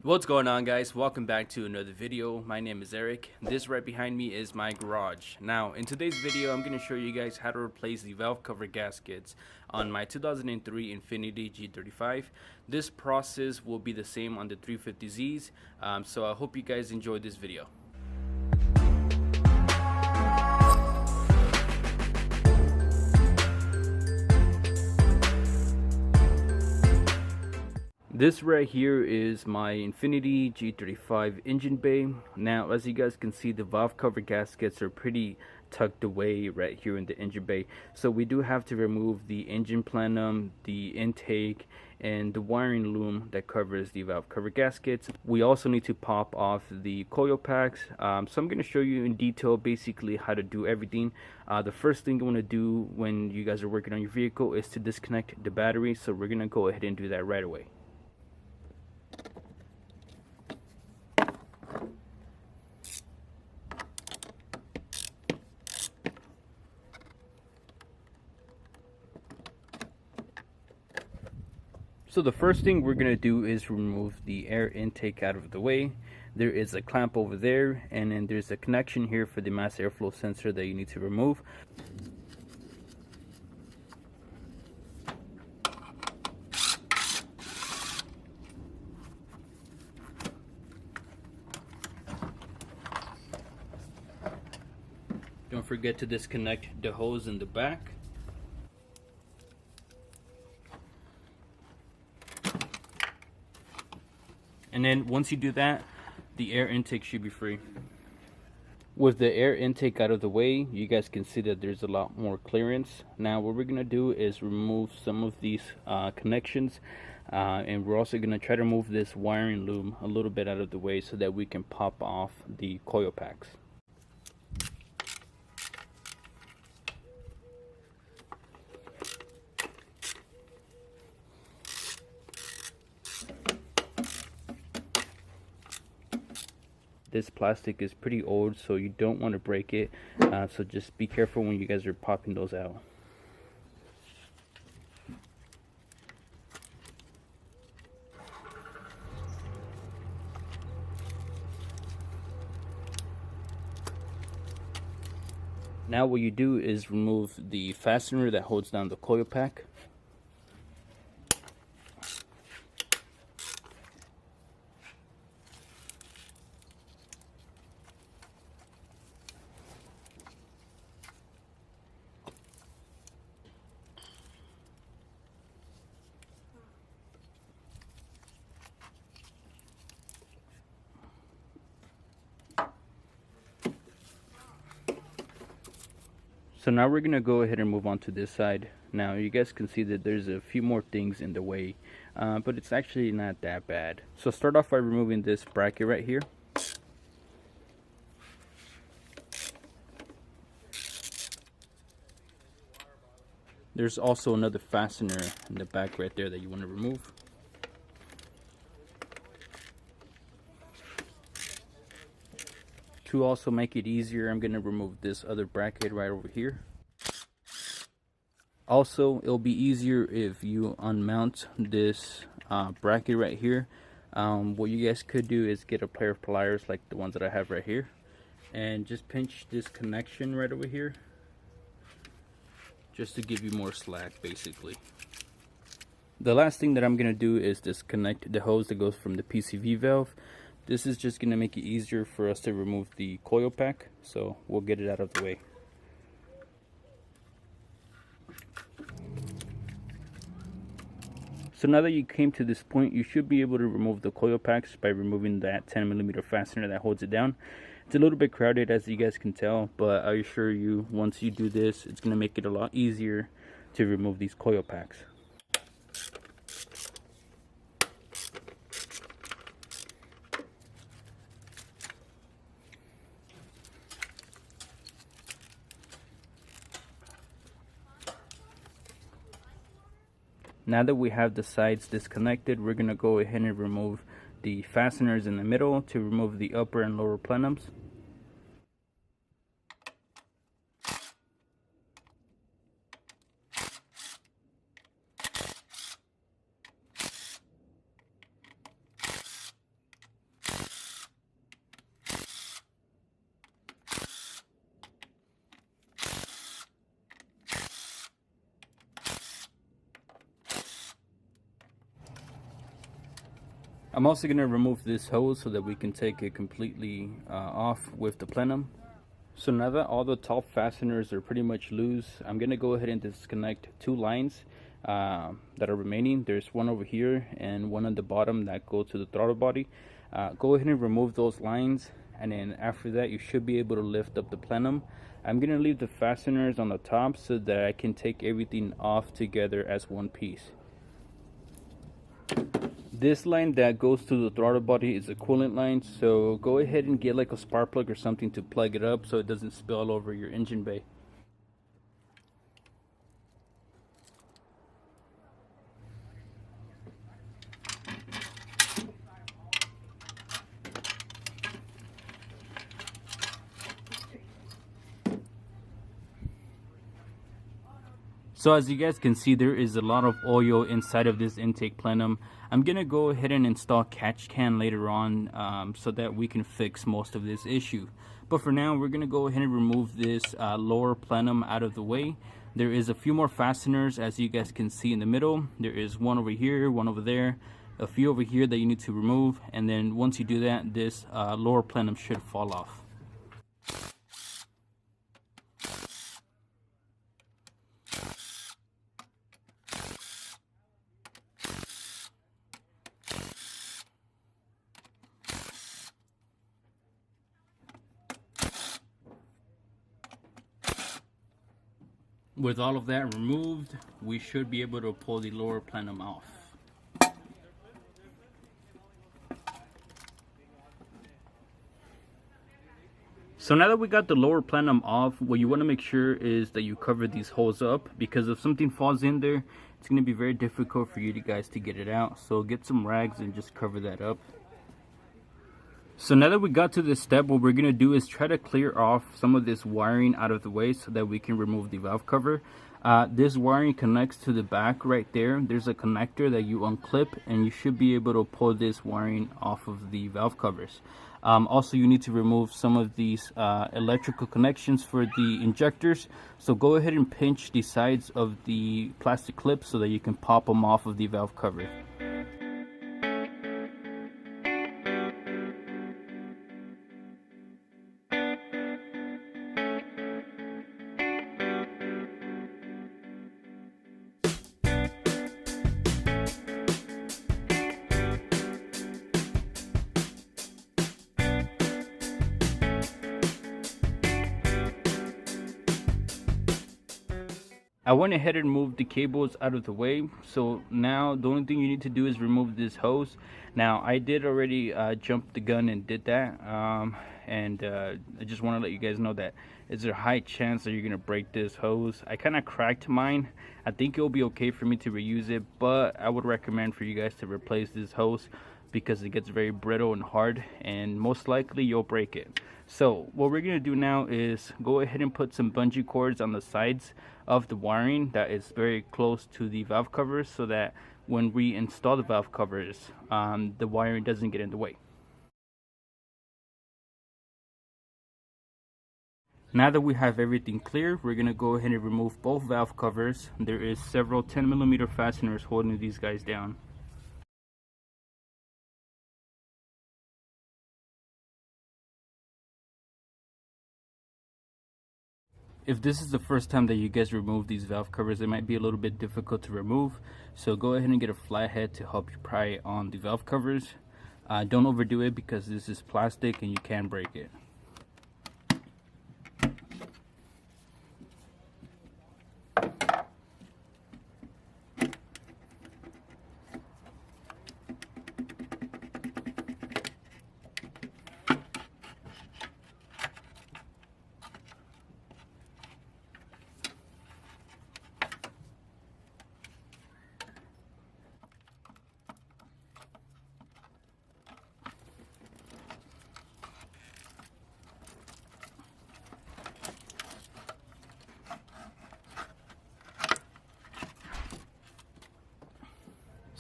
What's going on, guys? Welcome back to another video. My name is Eric. This right behind me is my garage. Now in today's video I'm going to show you guys how to replace the valve cover gaskets on my 2003 Infiniti G35. This process will be the same on the 350Zs, so I hope you guys enjoyed this video. This right here is my Infiniti G35 engine bay. Now, as you guys can see, the valve cover gaskets are pretty tucked away right here in the engine bay. So we do have to remove the engine plenum, the intake, and the wiring loom that covers the valve cover gaskets. We also need to pop off the coil packs. So I'm going to show you in detail basically how to do everything. The first thing you want to do when you guys are working on your vehicle is to disconnect the battery. So we're going to go ahead and do that right away. So the first thing we're going to do is remove the air intake out of the way. There is a clamp over there, and then there's a connection here for the mass airflow sensor that you need to remove. Don't forget to disconnect the hose in the back. And then once you do that, the air intake should be free. With the air intake out of the way, you guys can see that there's a lot more clearance. Now what we're going to do is remove some of these connections, and we're also going to try to move this wiring loom a little bit out of the way so that we can pop off the coil packs. This plastic is pretty old, so you don't want to break it, so just be careful when you guys are popping those out. Now what you do is remove the fastener that holds down the coil pack. So now we're going to go ahead and move on to this side. Now you guys can see that there's a few more things in the way, but it's actually not that bad. So start off by removing this bracket right here. There's also another fastener in the back right there that you want to remove. To also make it easier, I'm going to remove this other bracket right over here. Also, it'll be easier if you unmount this bracket right here. What you guys could do is get a pair of pliers like the ones that I have right here, and just pinch this connection right over here, just to give you more slack basically. The last thing that I'm going to do is disconnect the hose that goes from the PCV valve. This is just going to make it easier for us to remove the coil pack, so we'll get it out of the way. So now that you came to this point, you should be able to remove the coil packs by removing that 10mm fastener that holds it down. It's a little bit crowded, as you guys can tell, but I assure you, once you do this, it's going to make it a lot easier to remove these coil packs. Now that we have the sides disconnected, we're going to go ahead and remove the fasteners in the middle to remove the upper and lower plenums. I'm also going to remove this hose so that we can take it completely off with the plenum. So now that all the top fasteners are pretty much loose, I'm going to go ahead and disconnect two lines that are remaining. There's one over here and one on the bottom that go to the throttle body. Go ahead and remove those lines, and then after that you should be able to lift up the plenum. I'm going to leave the fasteners on the top so that I can take everything off together as one piece. This line that goes to the throttle body is a coolant line, so go ahead and get like a spark plug or something to plug it up so it doesn't spill all over your engine bay. So as you guys can see, there is a lot of oil inside of this intake plenum. I'm gonna go ahead and install catch can later on so that we can fix most of this issue. But for now, we're gonna go ahead and remove this lower plenum out of the way. There is a few more fasteners, as you guys can see in the middle. There is one over here, one over there, a few over here that you need to remove, and then once you do that, this lower plenum should fall off. With all of that removed, we should be able to pull the lower plenum off. So now that we got the lower plenum off, what you want to make sure is that you cover these holes up, because if something falls in there, it's going to be very difficult for you guys to get it out. So get some rags and just cover that up. So now that we got to this step, what we're going to do is try to clear off some of this wiring out of the way so that we can remove the valve cover. This wiring connects to the back right there. There's a connector that you unclip, and you should be able to pull this wiring off of the valve covers. Also, you need to remove some of these electrical connections for the injectors. So go ahead and pinch the sides of the plastic clips so that you can pop them off of the valve cover. I went ahead and moved the cables out of the way. So now the only thing you need to do is remove this hose. Now I did already jump the gun and did that, I just want to let you guys know that is there a high chance that you're gonna break this hose. I kind of cracked mine. I think it'll be okay for me to reuse it, but I would recommend for you guys to replace this hose because it gets very brittle and hard, and most likely you'll break it. So what we're gonna do now is go ahead and put some bungee cords on the sides of the wiring that is very close to the valve covers, so that when we install the valve covers, the wiring doesn't get in the way. Now that we have everything clear, we're gonna go ahead and remove both valve covers. There is several 10mm fasteners holding these guys down. If this is the first time that you guys remove these valve covers, it might be a little bit difficult to remove. So go ahead and get a flathead to help you pry on the valve covers. Don't overdo it because this is plastic and you can break it.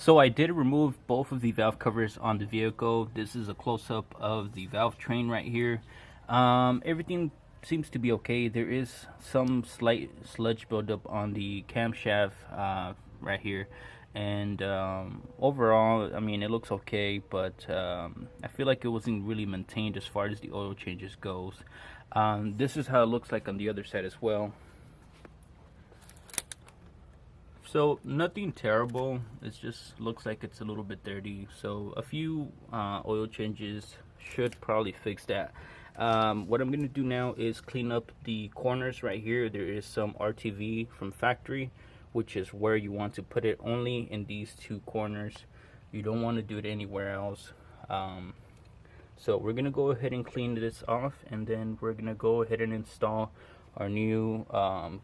So I did remove both of the valve covers on the vehicle. This is a close-up of the valve train right here. Everything seems to be okay. There is some slight sludge buildup on the camshaft right here, and overall, I mean, it looks okay, but I feel like it wasn't really maintained as far as the oil changes goes. This is how it looks like on the other side as well. So nothing terrible, it just looks like it's a little bit dirty, so a few oil changes should probably fix that. What I'm gonna do now is clean up the corners right here. There is some RTV from factory, which is where you want to put it, only in these two corners. You don't want to do it anywhere else. So we're gonna go ahead and clean this off, and then we're gonna go ahead and install our new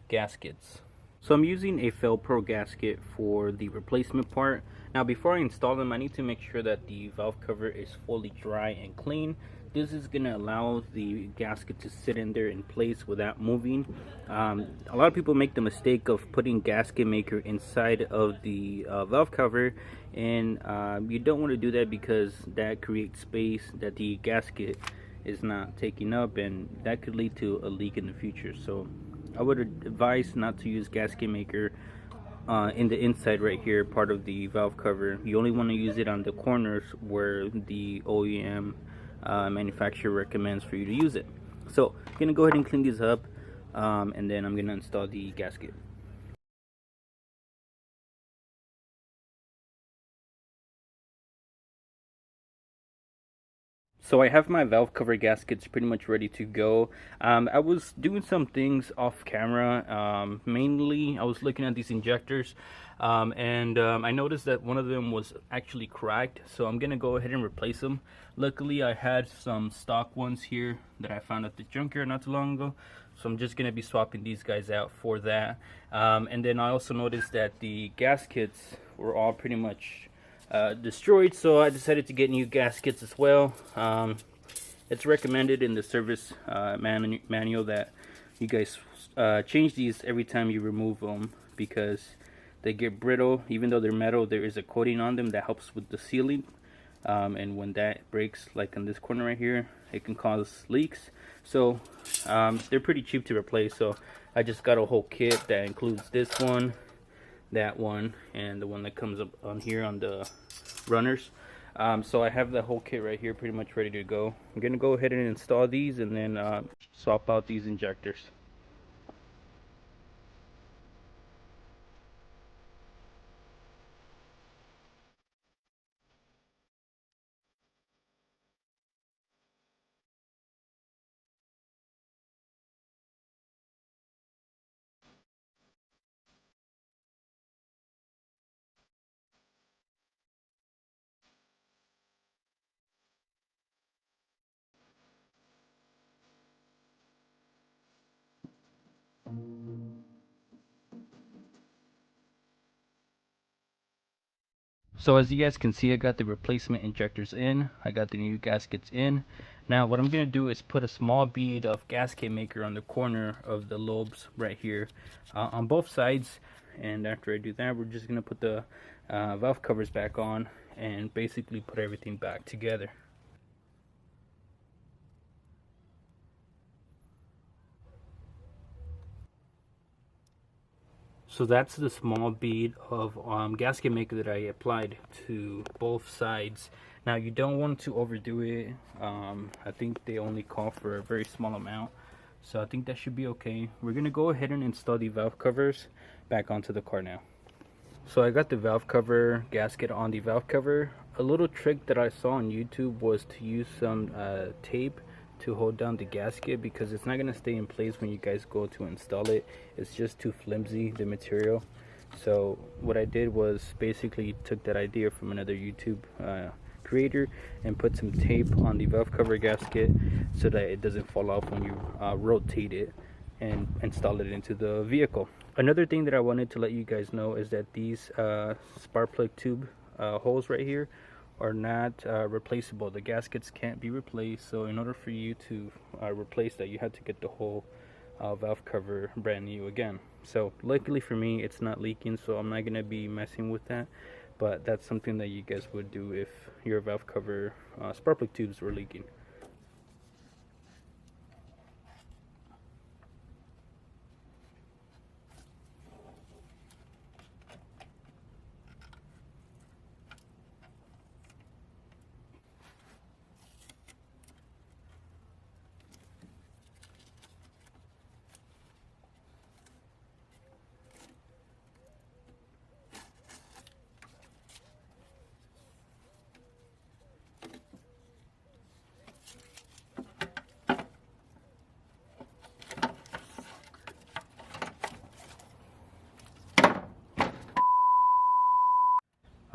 gaskets. So I'm using a Fel-Pro gasket for the replacement part. Now before I install them, I need to make sure that the valve cover is fully dry and clean. This is going to allow the gasket to sit in there in place without moving. A lot of people make the mistake of putting gasket maker inside of the valve cover, and you don't want to do that because that creates space that the gasket is not taking up, and that could lead to a leak in the future. So I would advise not to use gasket maker in the inside right here, part of the valve cover. You only want to use it on the corners where the OEM manufacturer recommends for you to use it. So I'm gonna go ahead and clean these up, and then I'm gonna install the gasket. So I have my valve cover gaskets pretty much ready to go. I was doing some things off camera. Mainly I was looking at these injectors, and I noticed that one of them was actually cracked, so I'm gonna go ahead and replace them. Luckily I had some stock ones here that I found at the junkyard not too long ago, so I'm just gonna be swapping these guys out for that. And then I also noticed that the gaskets were all pretty much destroyed, so I decided to get new gaskets as well. It's recommended in the service manual that you guys change these every time you remove them, because they get brittle. Even though they're metal, there is a coating on them that helps with the sealing, and when that breaks, like on this corner right here, it can cause leaks. So they're pretty cheap to replace, so I just got a whole kit that includes this one, that one, and the one that comes up on here on the runners. So I have the whole kit right here pretty much ready to go. I'm gonna go ahead and install these, and then swap out these injectors. So as you guys can see, I got the replacement injectors in, I got the new gaskets in. Now what I'm going to do is put a small bead of gasket maker on the corner of the lobes right here, on both sides. And after I do that, we're just going to put the valve covers back on and basically put everything back together. So that's the small bead of gasket maker that I applied to both sides. Now you don't want to overdo it. I think they only call for a very small amount, so I think that should be okay. We're gonna go ahead and install the valve covers back onto the car now. So I got the valve cover gasket on the valve cover. A little trick that I saw on YouTube was to use some tape to hold down the gasket, because it's not going to stay in place when you guys go to install it. It's just too flimsy, the material. So what I did was basically took that idea from another YouTube creator and put some tape on the valve cover gasket so that it doesn't fall off when you rotate it and install it into the vehicle. Another thing that I wanted to let you guys know is that these spark plug tube holes right here are not replaceable. The gaskets can't be replaced, so in order for you to replace that, you have to get the whole valve cover brand new again. So luckily for me, it's not leaking, so I'm not going to be messing with that, but that's something that you guys would do if your valve cover spark plug tubes were leaking.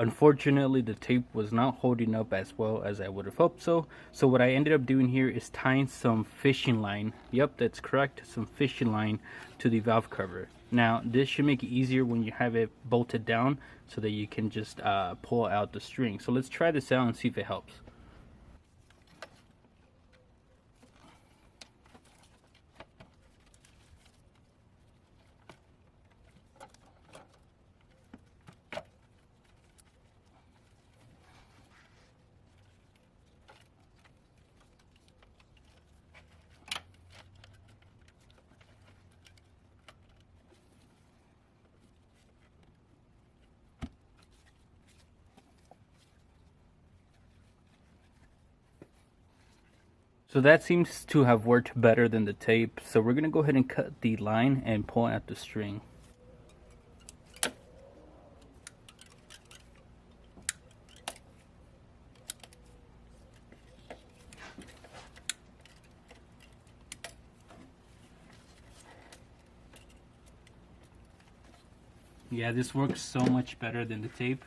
Unfortunately, the tape was not holding up as well as I would have hoped so. So what I ended up doing here is tying some fishing line. Yep, that's correct, some fishing line to the valve cover. Now this should make it easier when you have it bolted down so that you can just pull out the string. So let's try this out and see if it helps. So that seems to have worked better than the tape. So we're gonna go ahead and cut the line and pull out the string. Yeah, this works so much better than the tape.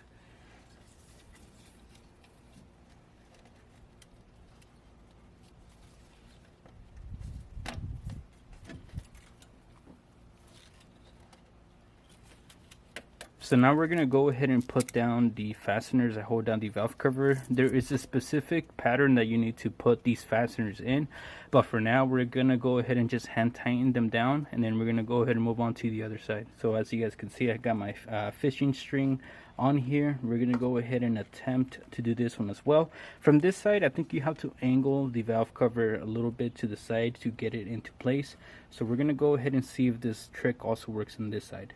So now we're gonna go ahead and put down the fasteners that hold down the valve cover. There is a specific pattern that you need to put these fasteners in, but for now we're gonna go ahead and just hand tighten them down, and then we're gonna go ahead and move on to the other side. So as you guys can see, I got my fishing string on here. We're gonna go ahead and attempt to do this one as well. From this side, I think you have to angle the valve cover a little bit to the side to get it into place. So we're gonna go ahead and see if this trick also works on this side.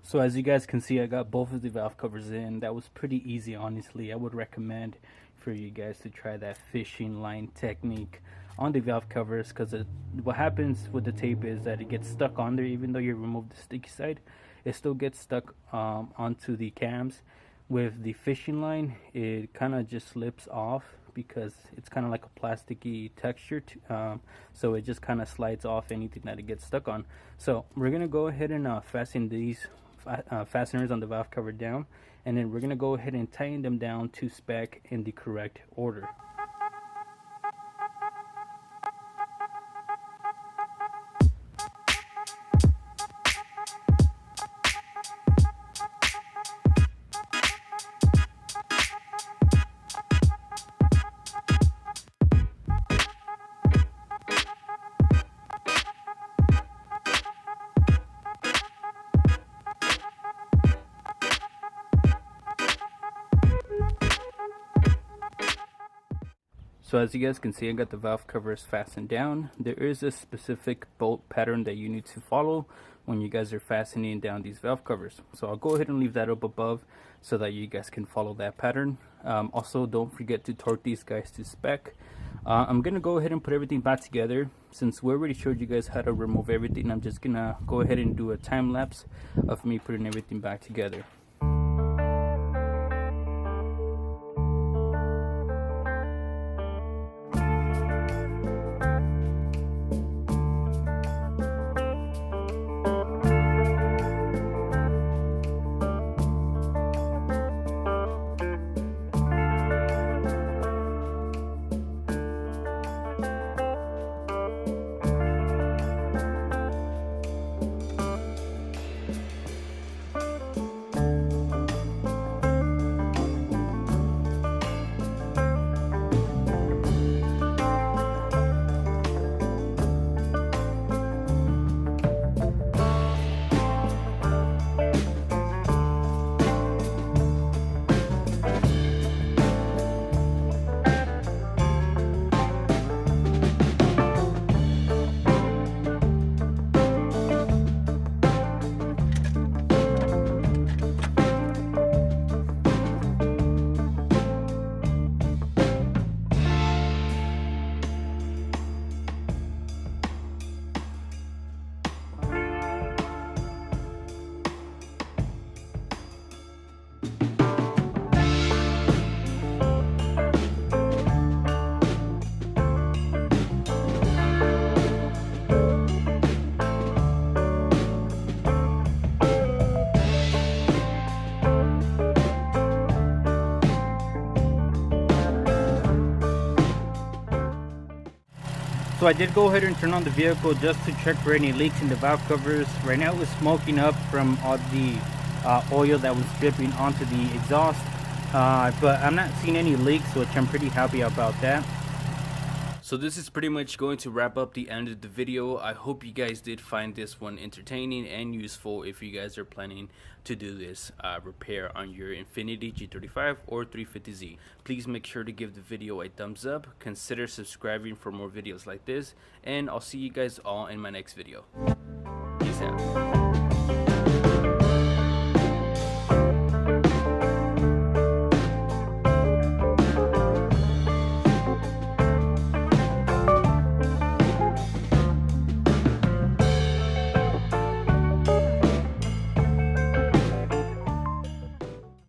So as you guys can see, I got both of the valve covers in. That was pretty easy, honestly. I would recommend for you guys to try that fishing line technique on the valve covers, because what happens with the tape is that it gets stuck on there. Even though you remove the sticky side, it still gets stuck onto the cams. With the fishing line, it kind of just slips off because it's kind of like a plasticky texture, so it just kind of slides off anything that it gets stuck on. So we're gonna go ahead and fasten these fasteners on the valve cover down, and then we're gonna go ahead and tighten them down to spec in the correct order. So as you guys can see, I got the valve covers fastened down. There is a specific bolt pattern that you need to follow when you guys are fastening down these valve covers. So I'll go ahead and leave that up above so that you guys can follow that pattern. Also, don't forget to torque these guys to spec. I'm gonna go ahead and put everything back together. Since we already showed you guys how to remove everything, I'm just gonna go ahead and do a time lapse of me putting everything back together. So I did go ahead and turn on the vehicle just to check for any leaks in the valve covers. Right now it was smoking up from all the oil that was dripping onto the exhaust, but I'm not seeing any leaks, which I'm pretty happy about that. So this is pretty much going to wrap up the end of the video. I hope you guys did find this one entertaining and useful if you guys are planning to do this repair on your Infiniti G35 or 350Z. Please make sure to give the video a thumbs up, consider subscribing for more videos like this, and I'll see you guys all in my next video. Peace out.